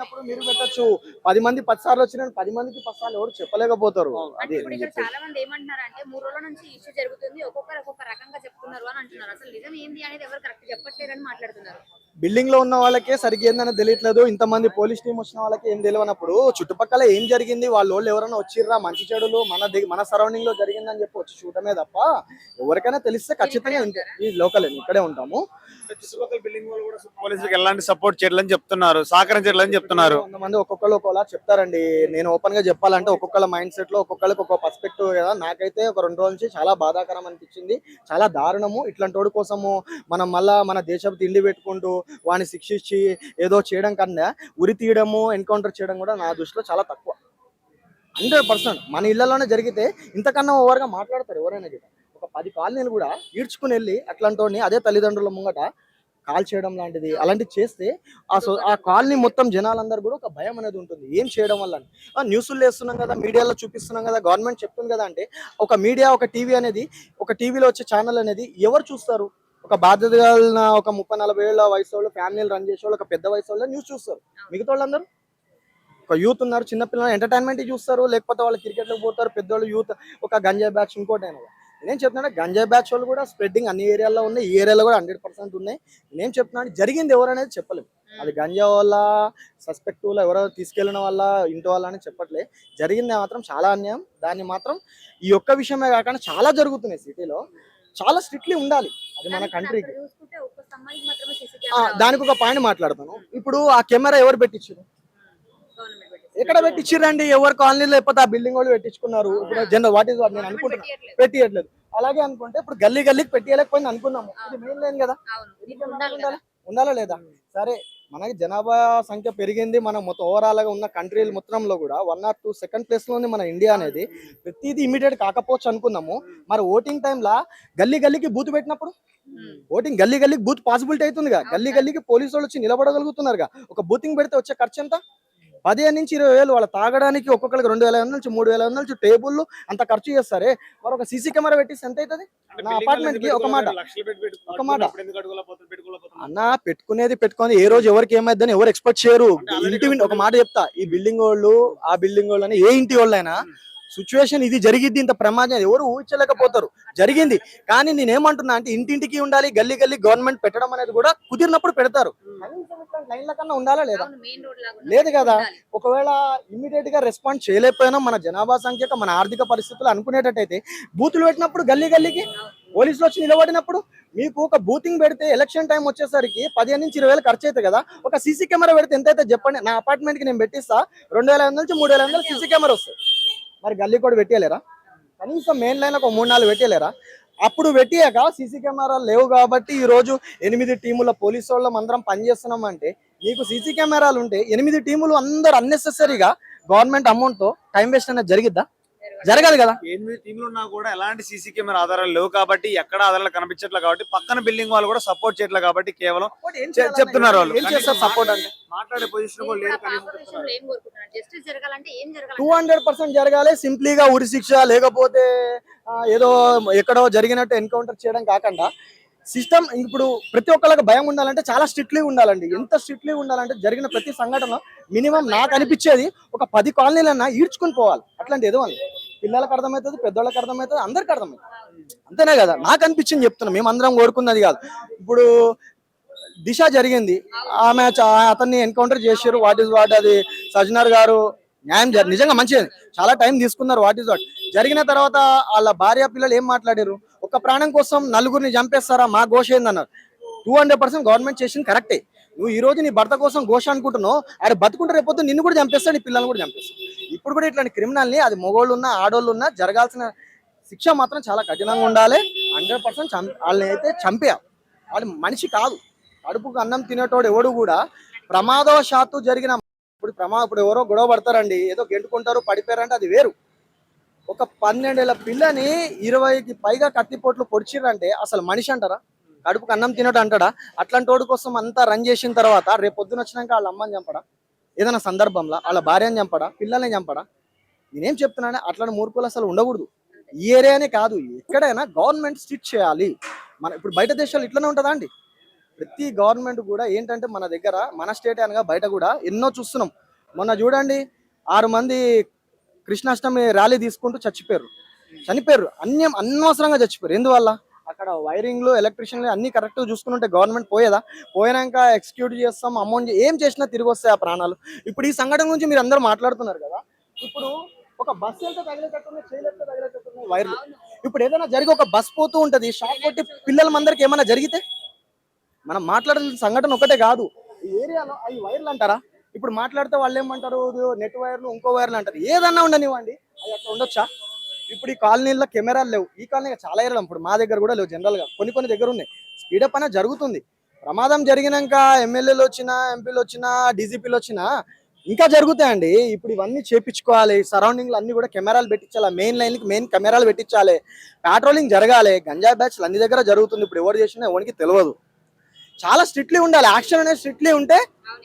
అప్పుడు మీరు పెట్టొచ్చు 10 మంది 10 సార్లు వచ్చిన 10 మందికి 10 సార్లు ఎవరు చెప్పలేకపోతారు. అంటే అదే ఇప్పుడు నేను ఇక్కడ చెప్పేది. చాలా మంది ఏమంటున్నారంటే 3 రోజుల నుంచి ఇష్యూ జరుగుతుంది. ఒక్కొక్కరు ఒక్కొక్క రకంగా చెప్తున్నారు అని అంటున్నారు. అసలు నిజం ఏంది అనేది ఎవరు కరెక్ట్ చెప్పట్లేరని మాట్లాడుతున్నారు. బిల్డింగ్ లో ఉన్న వాళ్ళకే సరిగ్గా ఏందని తెలియట్లేదు. ఇంతమంది పోలీస్ టీం వచ్చిన వాళ్ళకి ఏం తెలియనప్పుడు చుట్టుపక్కల ఏం జరిగింది వాళ్ళు ఎవరైనా వచ్చిర్రా మంచి చెడులు మన సరౌండింగ్ లో జరిగిందని చెప్పి వచ్చి చూడమే తప్ప ఎవరికైనా తెలిస్తే మీరు ఇక్కడే ఖచ్చితంగా ఉంటారా? ఈ లోకల్ ఇక్కడే ఉంటాము. చుట్టుపక్కల బిల్డింగ్ వాళ్ళు కూడా పోలీసులకు ఎలాంటి సపోర్ట్ చేయాలని చెప్తున్నారు, సహకరించాలని చెప్తున్నారు. కొంతమంది ఒక్కొక్కరు ఒకలా చెప్తారండి. నేను ఓపెన్ గా చెప్పాలంటే ఒక్కొక్కళ్ళ మైండ్ సెట్ లో ఒక్కొక్కరికి ఒక్కొక్క పర్స్పెక్టివ్ కదా. నాకైతే ఒక 2 రోజుల నుంచి చాలా బాధాకరం అనిపించింది. చాలా దారుణము. ఇట్లాంటి వాడి కోసము మనం మళ్ళా మన దేశపు తిండి పెట్టుకుంటూ వాడిని శిక్షించి ఏదో చేయడం కన్నా ఉరి తీయడము ఎన్కౌంటర్ చేయడం కూడా నా దృష్టిలో చాలా తక్కువ. 100% మన ఇళ్లలోనే జరిగితే ఇంతకన్నా ఓవర్గా మాట్లాడతారు ఎవరైనా కూడా. ఒక 10 కాలనీలు కూడా ఈడ్చుకుని వెళ్ళి అట్లాంటి అదే తల్లిదండ్రుల ముంగట కాల్ చేయడం లాంటిది అలాంటివి చేస్తే ఆ కాలనీ మొత్తం జనాలందరూ కూడా ఒక భయం అనేది ఉంటుంది. ఏం చేయడం వల్ల న్యూస్లు వేస్తున్నాం కదా, మీడియాలో చూపిస్తున్నాం కదా, గవర్నమెంట్ చెప్తుంది కదా అంటే ఒక మీడియా ఒక టీవీ అనేది ఒక టీవీలో వచ్చే ఛానల్ అనేది ఎవరు చూస్తారు? ఒక బాధ్యత కలిగిన ఒక 30-40 ఏళ్ళ వయసు వాళ్ళు ఫ్యామిలీలు రన్ చేసే వాళ్ళు ఒక పెద్ద వయసు వాళ్ళు న్యూస్ చూస్తారు. మిగతా వాళ్ళందరూ ఒక యూత్ ఉన్నారు, చిన్నపిల్లలు ఎంటర్టైన్మెంట్ చూస్తారు, లేకపోతే వాళ్ళు క్రికెట్లకు పోతారు. పెద్దోళ్ళు యూత్ ఒక గంజాయి బ్యాచ్ ఇంకోటి అయినా నేనేం చెప్తున్నా గంజాయి బ్యాచ్ వాళ్ళు కూడా స్ప్రెడ్డింగ్ అన్ని ఏరియాల్లో ఉన్నాయి. ఈ ఏరియాలో కూడా 100% ఉన్నాయి. నేనేం చెప్తున్నాను జరిగింది ఎవరు అనేది చెప్పలేము. అది గంజా వల్ల సస్పెక్ట్ ఎవరో తీసుకెళ్ళిన వల్ల ఇంటి వాళ్ళ అని చెప్పట్లే. జరిగింది మాత్రం చాలా అన్యాయం. దాన్ని మాత్రం ఈ ఒక్క విషయమే కాకుండా చాలా జరుగుతున్నాయి సిటీలో. చాలా స్ట్రిక్ట్లీ ఉండాలి అది మన కంట్రీకి. చూసుకుంటే ఒక్క స్తంభానికి మాత్రమే సీసీ కెమెరా దానికి ఒక పాయింట్ మాట్లాడతాను. ఇప్పుడు ఆ కెమెరా ఎవరు పెట్టించారు? గవర్నమెంట్ పెట్టింది. ఎక్కడ పెట్టించిరండి? ఎవరు కాలనీలో లేకపోతే ఆ బిల్డింగ్ వాళ్ళు పెట్టించుకున్నారు. ఇప్పుడు జనరల్ వాట్ ఈస్ వాట్ నేను అనుకుంటున్నా పెట్టియట్లేదు. అలాగే అనుకుంటే ఇప్పుడు గల్లీ గల్లీకి పెట్టియలేకపోయింది అనుకున్నాము. ఇది మెయిన్ లైన్ కదా, అవును. ఇది ఉండాలి కదా. ఉండాలా లేదా? సరే మనకి జనాభా సంఖ్య పెరిగింది. మనం మొత్తం ఓవరాల్ గా ఉన్న కంట్రీల మొత్తంలో కూడా 1 or 2 సెకండ్ ప్లేస్ లో ఉంది మన ఇండియా అనేది. ప్రతిదీ ఇమీడియట్ కాకపోవచ్చు అనుకున్నాము. మరి ఓటింగ్ టైంలా గల్లీ గల్లీకి బూత్ పెట్టినప్పుడు ఓటింగ్ గల్లీ గల్లీకి బూత్ పాసిబిలిటీ అవుతుందిగా. గల్లీ గల్లీకి పోలీసు వాళ్ళు వచ్చి నిలబడగలుగుతున్నారుగా. ఒక బూతింగ్ పెడితే వచ్చే ఖర్చు ఎంత? 15 నుంచి 20 వేలు. వాళ్ళ తాగడానికి ఒక్కొక్కరికి 2,500 నుంచి 3,500 నుంచి టేబుల్ అంత ఖర్చు చేస్తారే. మరి ఒక సీసీ కెమెరా పెట్టిస్తే ఎంత అవుతుంది? నా అపార్ట్మెంట్ కి ఒక మాట అన్న పెట్టుకునేది పెట్టుకొని ఏ రోజు ఎవరికి ఏమైందని ఎవరు ఎక్స్పెక్ట్ చేయరు. ఇంటి ఒక మాట చెప్తా, ఈ బిల్డింగ్ వాళ్ళు ఆ బిల్డింగ్ వాళ్ళు అని ఏ ఇంటి వాళ్ళు అయినా సిచ్యువేషన్ ఇది జరిగిద్ది, ఇంత ప్రమాదం ఎవరు ఊహించలేకపోతారు. జరిగింది. కానీ నేనేమంటున్నా అంటే ఇంటింటికి ఉండాలి, గల్లీ గల్లీ గవర్నమెంట్ పెట్టడం అనేది కూడా కుదిరినప్పుడు పెడతారు. లైన్ల కన్నా ఉండాలా లేదా? లేదు కదా. ఒకవేళ ఇమీడియట్ గా రెస్పాన్స్ చేయలేకపోయినా మన జనాభా సంఖ్య మన ఆర్థిక పరిస్థితులు అనుకునేటట్టయితే బూతులు పెట్టినప్పుడు గల్లీ గల్లీకి పోలీసులు వచ్చి నిలబడినప్పుడు మీకు ఒక బూతింగ్ పెడితే ఎలక్షన్ టైం వచ్చేసరికి 15 నుంచి 20 వేలు ఖర్చు అవుతుంది కదా. ఒక సీసీ కెమెరా పెడితే ఎంత అయితే చెప్పండి. నా అపార్ట్మెంట్ కి నేను పెట్టిస్తా 2,500 నుంచి 3,500 సీసీ కెమెరా వస్తాయి. మరి గల్లీ కూడా పెట్టలేరా? కనీసం మెయిన్ లైన్ ఒక 3-4 పెట్టలేరా? అప్పుడు పెట్టియాక సీసీ కెమెరాలు లేవు కాబట్టి ఈ రోజు 8 టీముల పోలీసు వాళ్ళం అందరం పనిచేస్తున్నాం అంటే నీకు సీసీ కెమెరాలు ఉంటే 8 టీములు అందరు అన్నెసెసరీగా గవర్నమెంట్ అమౌంట్ తో టైం వేస్ట్ అనేది జరిగిద్దా? జరగదు కదా. 8 టీంలు ఉన్నా కూడా ఎలాంటి సీసీ కెమెరా ఆధారాలు లేవు కాబట్టి ఎక్కడ ఆధారాలు కనిపించట్లేదు కాబట్టి పక్కన బిల్డింగ్ వాళ్ళు కూడా సపోర్ట్ చేయట్లేదు కాబట్టి కేవలం చెప్తున్నారు వాళ్ళు. ఏం చేస్తారు సపోర్ట్ అంటే? మాట్లాడే పొజిషన్ కూడా లేరు. కార్పొరేషన్లో ఏం కోరుకుంటున్నారు? జస్టిస్ జరగాలంటే ఏం జరగాలి? 200% జరగాలి. సింప్లీగా ఉరి శిక్ష లేకపోతే ఏదో ఎక్కడో జరిగినట్టు ఎన్కౌంటర్ చేయడం కాకుండా సిస్టమ్ ఇప్పుడు ప్రతి ఒక్కరికి భయం ఉండాలంటే చాలా స్ట్రిక్ట్లీ ఉండాలండి. ఎంత స్ట్రిక్ట్లీ ఉండాలంటే జరిగిన ప్రతి సంఘటన మినిమం నాకు అనిపించేది ఒక 10 కాలనీలన్నా ఈడ్చుకుని పోవాలి. అట్లాంటి ఏదో అని పిల్లలకు అర్థమవుతుంది, పెద్దోళ్ళకి అర్థమవుతుంది, అందరికి అర్థమవుతుంది. అంతేనే కదా నాకు అనిపించింది చెప్తున్నా. మేము అందరం కోరుకున్నది కాదు. ఇప్పుడు దిశ జరిగింది, ఆమె అతన్ని ఎన్కౌంటర్ చేశారు. వాట్ ఈస్ వాట్ అది సజ్జనర్ గారు న్యాయం నిజంగా మంచిది. చాలా టైం తీసుకున్నారు. వాట్ ఈస్ వాట్ జరిగిన తర్వాత వాళ్ళ భార్య పిల్లలు ఏం మాట్లాడారు? ఒక ప్రాణం కోసం నలుగురిని చంపేస్తారా? మా ఘోష ఏందన్నారు. 200% గవర్నమెంట్ చేసింది కరెక్టే. నువ్వు ఈ రోజు నీ భర్త కోసం ఘోష అనుకుంటున్నావు. ఆయన బతుకుంటే రేపు నిన్ను కూడా చంపేస్తాడు, నీ పిల్లల్ని కూడా చంపేస్తాడు. ఇప్పుడు కూడా ఇట్లాంటి క్రిమినల్ని అది మొగోళ్ళు ఉన్నా ఆడోళ్ళు ఉన్నా జరగాల్సిన శిక్ష మాత్రం చాలా కఠినంగా ఉండాలి. 100% వాళ్ళని అయితే చంపేయాలి. వాళ్ళు మనిషి కాదు. కడుపుకు అన్నం తినేటోడు ఎవడు కూడా ప్రమాదవశాత్తు జరిగిన ఇప్పుడు ఎవరో గొడవ పడతారండి, ఏదో గెంటుకుంటారు పడిపోయారంటే అది వేరు. ఒక 12 ఏళ్ల పిల్లని 20కి పైగా కత్తిపోట్లు పొడిచిర్రంటే అసలు మనిషి అంటారా? కడుపుకు అన్నం తినట్టు అంటాడా? అట్లాంటి వాడి కోసం అంతా రన్ చేసిన తర్వాత రేపు పొద్దున వచ్చినాక వాళ్ళ అమ్మని చంపడా? ఏదైనా సందర్భంలో వాళ్ళ భార్యని చంపడా? పిల్లల్ని చంపడా? నేనేం చెప్తున్నానే అట్లాంటి మూర్ఖులు అసలు ఉండకూడదు. ఈ ఏరియానే కాదు, ఎక్కడైనా గవర్నమెంట్ స్ట్రిక్ట్ చేయాలి. మన ఇప్పుడు బయట దేశాలు ఇట్లనే ఉంటుందా అండి? ప్రతి గవర్నమెంట్ కూడా ఏంటంటే మన దగ్గర మన స్టేట్ అనగా బయట కూడా ఎన్నో చూస్తున్నాం. మొన్న చూడండి 6 మంది కృష్ణాష్టమి ర్యాలీ తీసుకుంటూ చనిపోయారు అనవసరంగా చచ్చిపోయారు. ఎందువల్ల అక్కడ వైరింగ్లు ఎలక్ట్రిషియన్లు అన్ని కరెక్ట్ చూసుకుంటే గవర్నమెంట్ పోయేదా? పోయినాక ఎగ్జిక్యూట్ చేస్తాం, అమౌంట్ ఏం చేసినా తిరిగి వస్తాయి ఆ ప్రాణాలు. ఇప్పుడు ఈ సంఘటన గురించి మీరు అందరూ మాట్లాడుతున్నారు కదా. ఇప్పుడు ఒక బస్సు వెళ్తే తగిలేటట్టున్నాయి, చేయలేస్తే తగిలేటట్టున్నాయి వైర్లు. ఇప్పుడు ఏదైనా జరిగి ఒక బస్ పోతూ ఉంటది, షాక్ కొట్టి పిల్లల మందరికి ఏమైనా జరిగితే మనం మాట్లాడాల్సిన సంఘటన ఒకటే కాదు. ఈ ఏరియాలో అవి వైర్లు అంటారా? ఇప్పుడు మాట్లాడితే వాళ్ళు ఏమంటారు, నెట్ వైర్లు ఇంకో వైర్లు అంటారు. ఏదన్నా ఉండనివ్వండి, అవి అట్లా ఉండొచ్చా? ఇప్పుడు ఈ కాలనీలో కెమెరాలు లేవు. ఈ కాలనీ చాలా ఏరియాలు ఇప్పుడు మా దగ్గర కూడా లేవు. జనరల్ గా కొన్ని దగ్గర ఉన్నాయి. స్పీడప్ అనేది జరుగుతుంది. ప్రమాదం జరిగినాక ఎమ్మెల్యేలు వచ్చినా, ఎంపీలు వచ్చినా, డీజీపీలు వచ్చినా ఇంకా జరుగుతాయండి. ఇప్పుడు ఇవన్నీ చేపించుకోవాలి. సరౌండింగ్ లో అన్ని కూడా కెమెరాలు పెట్టించాలి. మెయిన్ లైన్ కి మెయిన్ కెమెరాలు పెట్టించాలి. పెట్రోలింగ్ జరగాలి. గంజాయి బ్యాచ్లు అన్ని దగ్గర జరుగుతుంది. ఇప్పుడు ఎవరు చేసినా ఎవరికి తెలియదు. చాలా స్ట్రిక్ట్లీ ఉండాలి. యాక్షన్ అనేది స్ట్రిక్ట్లీ ఉంటే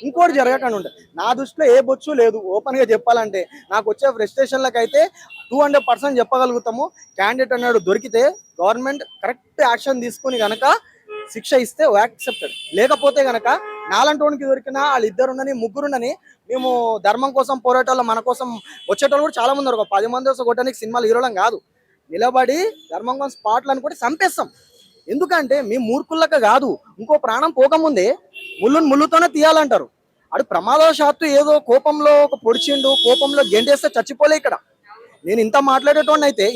ఇంకోటి జరగకుండా ఉంటుంది. నా దృష్టిలో ఏ బొచ్చు లేదు. ఓపెన్ గా చెప్పాలంటే నాకు వచ్చే ఫ్రస్ట్రేషన్లకు అయితే 200% చెప్పగలుగుతాము. క్యాండిడేట్ అన్నాడు దొరికితే గవర్నమెంట్ కరెక్ట్ యాక్షన్ తీసుకుని గనక శిక్ష ఇస్తే యాక్సెప్టెడ్. లేకపోతే గనక నాలంటోనికి దొరికినా వాళ్ళిద్దరుండని ముగ్గురుండని మేము ధర్మం కోసం పోరాటాలు మన కోసం వచ్చేటోళ్ళు కూడా చాలా మంది ఉన్నారు. 10 మంది వస్తే కొట్టడానికి సినిమాలు హీరోలం కాదు. నిలబడి ధర్మం కోసం స్పాట్లు అనుకుంటే చంపేస్తాం. ఎందుకంటే మీ మూర్ఖుల్లక కాదు, ఇంకో ప్రాణం పోకముందే ముళ్ళుతోనే తీయాలంటారు. అడు ప్రమాదవశాత్తు ఏదో కోపంలో ఒక పొడిచిండు, కోపంలో గెంటేస్తే చచ్చిపోలే. ఇక్కడ నేను ఇంత మాట్లాడేటోడిని అయితే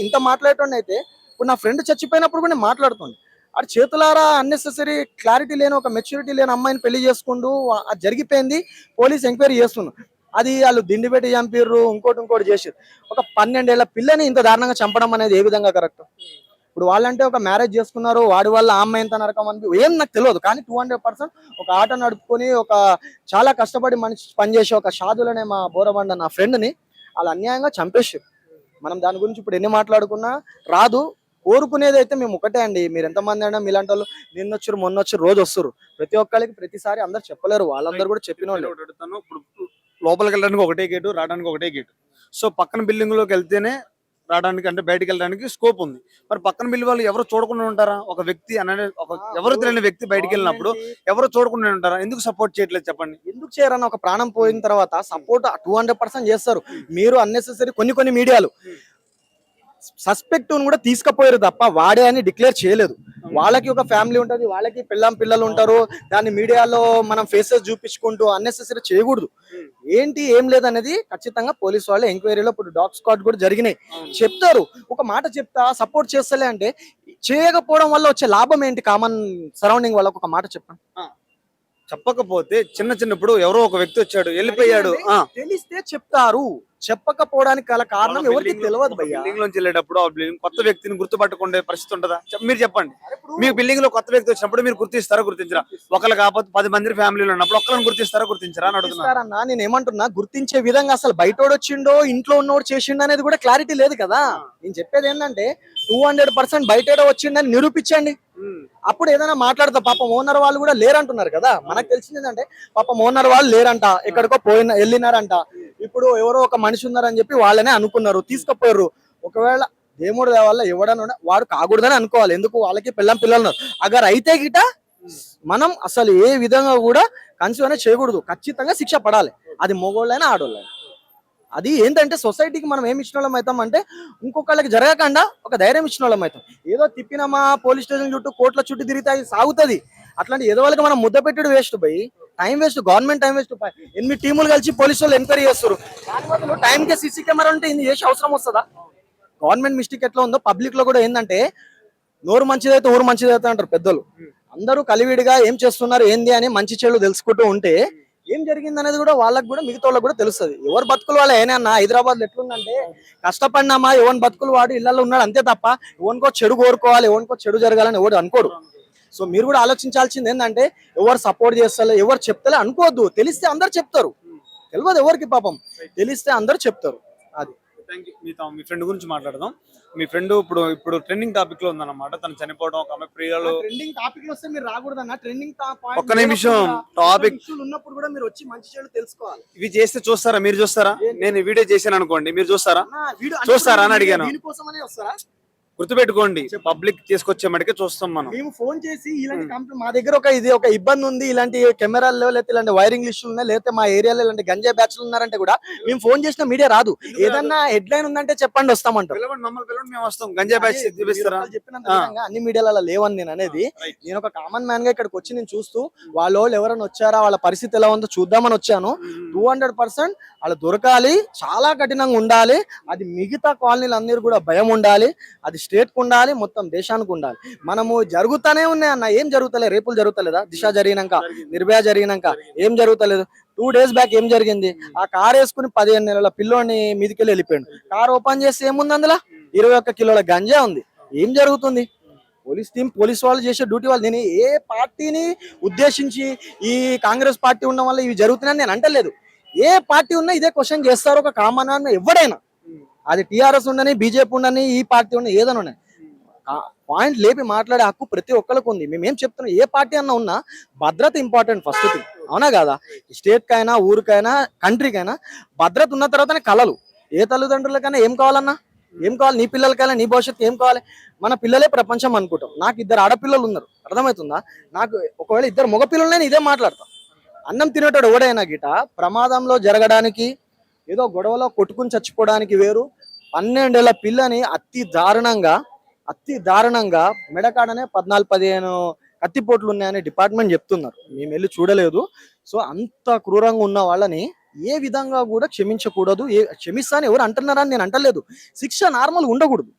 ఇప్పుడు నా ఫ్రెండ్ చచ్చిపోయినప్పుడు కూడా నేను మాట్లాడుతుంది. అటు చేతులారా అన్నెసెసరీ క్లారిటీ లేని ఒక మెచ్యూరిటీ లేని అమ్మాయిని పెళ్లి చేసుకుంటూ అది జరిగిపోయింది. పోలీస్ ఎంక్వైరీ చేస్తున్నారు. అది వాళ్ళు దిండి పెట్టి చంపిర్రు, ఇంకోటి చేసారు. ఒక 12 ఏళ్ల పిల్లని ఇంత దారుణంగా చంపడం అనేది ఏ విధంగా కరెక్ట్? ఇప్పుడు వాళ్ళంటే ఒక మ్యారేజ్ చేసుకున్నారు, వాడి వల్ల ఆ అమ్మాయి ఎంత నరకం అని ఏం నాకు తెలియదు. కానీ 200% ఒక ఆటో నడుపుకొని ఒక చాలా కష్టపడి మనిషి పనిచేసి ఒక షాదులనే మా బోరబండ నా ఫ్రెండ్ని వాళ్ళు అన్యాయంగా చంపేసారు. మనం దాని గురించి ఇప్పుడు ఎన్ని మాట్లాడుకున్నా రాదు. కోరుకునేది అయితే మేము ఒకటే అండి. మీరు ఎంతమంది అయినా మీలాంటి వాళ్ళు నిన్నొచ్చారు మొన్నొచ్చారు రోజు వస్తారు. ప్రతి ఒక్కరికి ప్రతిసారి అందరు చెప్పలేరు. వాళ్ళందరూ కూడా చెప్పిన వాళ్ళు. ఇప్పుడు లోపలికి వెళ్ళడానికి ఒకటే గేటు, రావడానికి ఒకటే గేటు. సో పక్కన బిల్డింగ్ లోకి వెళ్తేనే రావడానికి అంటే బయటకు వెళ్ళడానికి స్కోప్ ఉంది. మరి పక్కన బిల్లు వాళ్ళు ఎవరు చూడకుండా ఉంటారా? ఒక వ్యక్తి అనే ఎవరు తెలియని వ్యక్తి బయటకు వెళ్ళినప్పుడు ఎవరు చూడకుండా ఉంటారా? ఎందుకు సపోర్ట్ చేయట్లేదు చెప్పండి? ఎందుకు చేయరన్న ఒక ప్రాణం పోయిన తర్వాత సపోర్ట్ 200% చేస్తారు. మీరు అన్నెసెసరీ కొన్ని మీడియాలు సస్పెక్ట్ కూడా తీసుకుపోయారు తప్ప వాడే అని డిక్లేర్ చేయలేదు. వాళ్ళకి ఒక ఫ్యామిలీ ఉంటది, వాళ్ళకి పిల్లలు ఉంటారు. దాన్ని మీడియాలో మనం ఫేసెస్ చూపించుకుంటూ అన్నెసెసరీ చేయకూడదు. ఏంటి ఏం లేదనేది ఖచ్చితంగా పోలీసు వాళ్ళు ఎంక్వైరీలో ఇప్పుడు డాగ్ స్క్వాడ్ కూడా జరిగినాయి చెప్తారు. ఒక మాట చెప్తా సపోర్ట్ చేస్తలే అంటే చేయకపోవడం వల్ల వచ్చే లాభం ఏంటి? కామన్ సరౌండింగ్ వాళ్ళకి ఒక మాట చెప్పండి. చెప్పకపోతే చిన్నప్పుడు ఎవరో ఒక వ్యక్తి వచ్చాడు వెళ్ళిపోయాడు తెలిస్తే చెప్తారు. చెప్పకపోవడానికి గల కారణం ఎవరికి తెలియదు. బిల్డింగ్ లోంచి వెళ్ళేటప్పుడు ఆ బిల్డింగ్ కొత్త వ్యక్తిని గుర్తుపట్టుకునే పరిస్థితి ఉంటుందా? మీరు చెప్పండి. మీ బిల్డింగ్ లో కొత్త వ్యక్తి వచ్చినప్పుడు మీరు గుర్తిస్తారా గుర్తించరా? ఒకళ్ళు కాకపోతే 10 మంది ఫ్యామిలీలో ఉన్నప్పుడు ఒక్కరిని గుర్తిస్తారా గుర్తించరా అని అడుగుతున్నారన్నా. నేను ఏమంటున్నా, గుర్తించే విధంగా అసలు బయటోడు వచ్చిండో ఇంట్లో ఉన్నోడు చేసిండో అనేది కూడా క్లారిటీ లేదు కదా. నేను చెప్పేది ఏంటంటే 200% బయటోడు వచ్చిండని నిరూపించండి. అప్పుడు ఏదైనా మాట్లాడతా. పాపం ఓనర్ వాళ్ళు కూడా లేరంటున్నారు కదా. మనకు తెలిసింది ఏంటంటే పాపం ఓనర్ వాళ్ళు లేరంట, ఎక్కడికో వెళ్ళినారంట. ఇప్పుడు ఎవరో ఒక మనిషి ఉన్నారని చెప్పి వాళ్ళనే అనుకున్నారు, తీసుకుపోయారు. ఒకవేళ దేవుడు వల్ల ఎవడన్నా వాడు కాకూడదని అనుకోవాలి. ఎందుకు? వాళ్ళకి పిల్లలు ఉన్నారు. అగర్ అయితే గిట మనం అసలు ఏ విధంగా కూడా కన్సిడర్ అనేది చేయకూడదు. ఖచ్చితంగా శిక్ష పడాలి. అది మగోళ్ళైనా ఆడోళ్ళైనా. అది ఏంటంటే సొసైటీకి మనం ఏమి ఇచ్చిన వాళ్ళం అవుతాం అంటే ఇంకొకళ్ళకి జరగకుండా ఒక ధైర్యం ఇచ్చిన వాళ్ళం అవుతాం. ఏదో తిప్పినామా పోలీస్ స్టేషన్ చుట్టూ కోర్టుల చుట్టూ తిరిగితే అది సాగుతుంది. అట్లాంటి ఏదో వాళ్ళకి మనం ముద్ద పెట్టుడు వేస్ట్ పోయి time waste, government time waste. 8 టీములు కలిసి పోలీసు వాళ్ళు ఎంక్వైరీ చేస్తారు. దాని బదులు టైంకే సీసీ కెమెరా ఉంటే ఇది చేసే అవసరం వస్తుందా? గవర్నమెంట్ మిస్టేక్ ఎట్లా ఉందో పబ్లిక్ లో కూడా ఏంటంటే నోరు మంచిదైతే ఊరు మంచిదైతే అంటారు పెద్దలు. అందరూ కలివిడిగా ఏం చేస్తున్నారు ఏంది అని మంచి చెడు తెలుసుకుంటూ ఉంటే ఏం జరిగింది అనేది కూడా వాళ్ళకి కూడా మిగతా వాళ్ళకి కూడా తెలుస్తుంది. ఎవరు బతుకులు వాళ్ళు ఏనా హైదరాబాద్ లో ఎట్లుందంటే కష్టపడినామా ఎవరి బతుకులు వాడు ఇళ్లలో ఉన్నాడు అంతే తప్ప ఎవరికో చెడు కోరుకోవాలి, ఎవరికో చెడు జరగాలని ఎవరు అనుకోడు. సో మీరు కూడా ఆలోచించాల్సింది ఏంటంటే ఎవరు సపోర్ట్ చేస్తారు ఎవరు చెప్తలే అనుకోవద్దు. తెలిస్తే అందరు చెప్తారు. తెలియదు ఎవరికి పాపం, తెలిస్తే అందరు చెప్తారు. అది మీ ఫ్రెండ్ గురించి మాట్లాడదాం. మీ ఫ్రెండ్ ఇప్పుడు ట్రెండింగ్ టాపిక్ లో ఉందన్నమాట. తను చనిపోవడం, ఒక ఆమె ప్రియులు. ట్రెండింగ్ టాపిక్ లో వస్తే మీరు రాకూడదన్న. ట్రెండింగ్ ఒక్క నిమిషం టాపిక్ ఉన్నప్పుడు కూడా మీరు వచ్చి మంచి చెడు తెలుసుకోవాలి. ఇవి చేస్తే చూస్తారా? మీరు చూస్తారా? నేను వీడియో చేశాను అనుకోండి, మీరు చూస్తారా? చూస్తారా అని అడిగాను. దీనికోసమనే వస్తారా? గుర్తుపెట్టుకోండి, పబ్లిక్ తీసుకొచ్చే మటుకే చూస్తాం మనం. మేము ఫోన్ చేసి ఇలాంటి కంప్లైంట్ మా దగ్గర ఒక ఇబ్బంది ఉంది, ఇలాంటి కెమెరాల్లో లేకపోతే ఇలాంటి వైరింగ్ లిస్టులు ఉన్నాయి, లేకపోతే మా ఏరియాలో ఇలాంటి గంజాయి బ్యాచ్లు ఉన్నారంటే కూడా మేము ఫోన్ చేసిన మీడియా రాదు. ఏదన్నా హెడ్ లైన్ ఉందంటే చెప్పండి వస్తామంటారు. పిలవండి, మమ్మల్ని పిలవండి, మేము వస్తాం. గంజా బ్యాచ్ చూపిస్తారా? చెప్పినంత విధంగా అన్ని మీడియాలలో లేవని నేను అనేది. నేను ఒక కామన్ మ్యాన్ గా ఇక్కడికి వచ్చి నేను చూస్తూ వాళ్ళు ఎవరైనా వచ్చారా, వాళ్ళ పరిస్థితి ఎలా ఉందో చూద్దామని వచ్చాను. 200% వాళ్ళు దొరకాలి, చాలా కఠినంగా ఉండాలి. అది మిగతా కాలనీలు అందరూ కూడా భయం ఉండాలి, అది స్టేట్ కు ఉండాలి, మొత్తం దేశానికి ఉండాలి. మనము జరుగుతానే ఉన్నాయి అన్న, ఏం జరుగుతలేదు? రేపులు జరుగుతలేదా? దిశ జరిగినాక, నిర్భయ జరిగినాక ఏం జరుగుతలేదు? 2 days బ్యాక్ ఏం జరిగింది? ఆ కార్ వేసుకుని 15 నెలల పిల్లోని మీదికెళ్ళి వెళ్ళిపోయాడు. కార్ ఓపెన్ చేస్తే ఏముంది అందులో? 21 కిలోల గంజా ఉంది. ఏం జరుగుతుంది? పోలీస్ వాళ్ళు చేసే డ్యూటీ వాళ్ళు. నేను ఏ పార్టీని ఉద్దేశించి ఈ కాంగ్రెస్ పార్టీ ఉండడం వల్ల ఇవి జరుగుతున్నాయని నేను అంటలేదు. ఏ పార్టీ ఉన్నా ఇదే క్వశ్చన్ చేస్తారు ఒక కామన్ మ్యాన్ ఎవడైనా. అది టీఆర్ఎస్ ఉండని, బీజేపీ ఉండని, ఈ పార్టీ ఉండని, ఏదైనా ఉన్నాయి. పాయింట్ లేపి మాట్లాడే హక్కు ప్రతి ఒక్కరికి ఉంది. మేమేం చెప్తున్నాం, ఏ పార్టీ అన్నా ఉన్నా భద్రత ఇంపార్టెంట్ ఫస్ట్ థింగ్, అవునా కదా? స్టేట్ కైనా, ఊరికైనా, కంట్రీకైనా భద్రత ఉన్న తర్వాతనే కలలు. ఏ తల్లిదండ్రులకైనా ఏం కావాలన్నా, ఏం కావాలి? నీ పిల్లలకైనా, నీ భవిష్యత్తు ఏం కావాలి? మన పిల్లలే ప్రపంచం అనుకుంటాం. నాకు 2 ఆడపిల్లలు ఉన్నారు, అర్థమవుతుందా? నాకు ఒకవేళ 2 మగపిల్లలు నేను ఇదే మాట్లాడతా. అన్నం తినేటోడు ఎవడైనా గిట ప్రమాదంలో జరగడానికి, ఏదో గొడవలో కొట్టుకుని చచ్చిపోవడానికి వేరు. 12 ఏళ్ల పిల్లని అతి దారుణంగా మెడకాడనే 14-15 కత్తిపోట్లు ఉన్నాయని డిపార్ట్మెంట్ చెప్తున్నారు. మేము వెళ్ళి చూడలేదు. సో అంత క్రూరంగా ఉన్న వాళ్ళని ఏ విధంగా కూడా క్షమించకూడదు. క్షమిస్తాను ఎవరు అంటున్నారని నేను అంటలేదు. శిక్ష నార్మల్ ఉండకూడదు.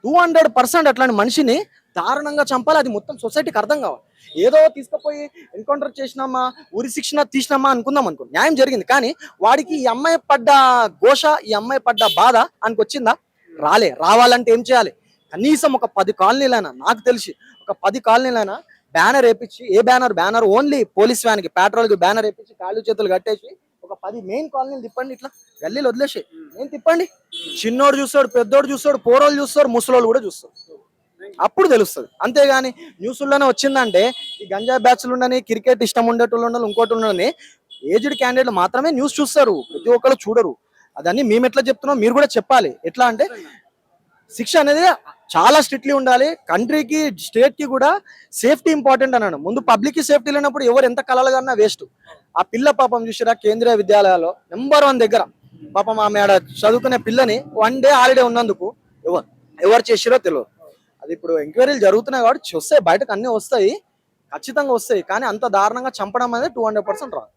200% అట్లాంటి మనిషిని దారుణంగా చంపాలి. అది మొత్తం సొసైటీకి అర్థం కావాలి. ఏదో తీసుకుపోయి ఎన్కౌంటర్ చేసినామా, ఉరి శిక్షణ తీసినామా అనుకుందాం అనుకో, న్యాయం జరిగింది. కానీ వాడికి ఈ అమ్మాయి పడ్డ ఘోష, ఈ అమ్మాయి పడ్డ బాధ అనుకొచ్చిందా? రావాలంటే ఏం చేయాలి? కనీసం ఒక 10 కాలనీలైనా, నాకు తెలిసి ఒక 10 కాలనీలైనా బ్యానర్ వేపించి, ఏ బ్యానర్ ఓన్లీ పోలీస్ వ్యాన్ కి, పెట్రోల్ కి బ్యానర్ వేపించి, కాళ్ళు చేతులు కట్టేసి ఒక 10 మెయిన్ కాలనీలు తిప్పండి. ఇట్లా గల్లీలు వదిలేసి నేను తిప్పండి. చిన్నోడు చూస్తాడు, పెద్దోడు చూస్తాడు, పోరోళ్ళు చూస్తారు, ముసలోళ్ళు కూడా చూస్తారు. అప్పుడు తెలుస్తుంది. అంతేగాని న్యూస్లోనే వచ్చిందంటే ఈ గంజా బ్యాచ్లు ఉండని, క్రికెట్ ఇష్టం ఉండేటోళ్ళు ఉండాలి, ఇంకోటి ఉండని, ఏజ్డ్ క్యాండిడేట్లు మాత్రమే న్యూస్ చూస్తారు, ప్రతి ఒక్కరు చూడరు. అదని మేము ఎట్లా చెప్తున్నాం మీరు కూడా చెప్పాలి. ఎట్లా అంటే శిక్ష అనేది చాలా స్ట్రిక్ట్లీ ఉండాలి. కంట్రీకి, స్టేట్ కి కూడా సేఫ్టీ ఇంపార్టెంట్ అన్నాడు. ముందు పబ్లిక్ కి సేఫ్టీ లేనప్పుడు ఎవరు ఎంత కలలుగా వేస్ట్. ఆ పిల్ల పాపం చూసిరా, కేంద్రీయ విద్యాలయాల్లో నెంబర్ 1 దగ్గర పాపం ఆమె ఆడ చదువుకునే పిల్లని 1 day హాలిడే ఉన్నందుకు ఎవరు చేసిరో తెలియదు. అది ఇప్పుడు ఎంక్వైరీలు జరుగుతున్నాయి కాబట్టి వస్తాయి, బయటకు అన్ని వస్తాయి, ఖచ్చితంగా వస్తాయి. కానీ అంత దారుణంగా చంపడం అనేది 200% రాదు.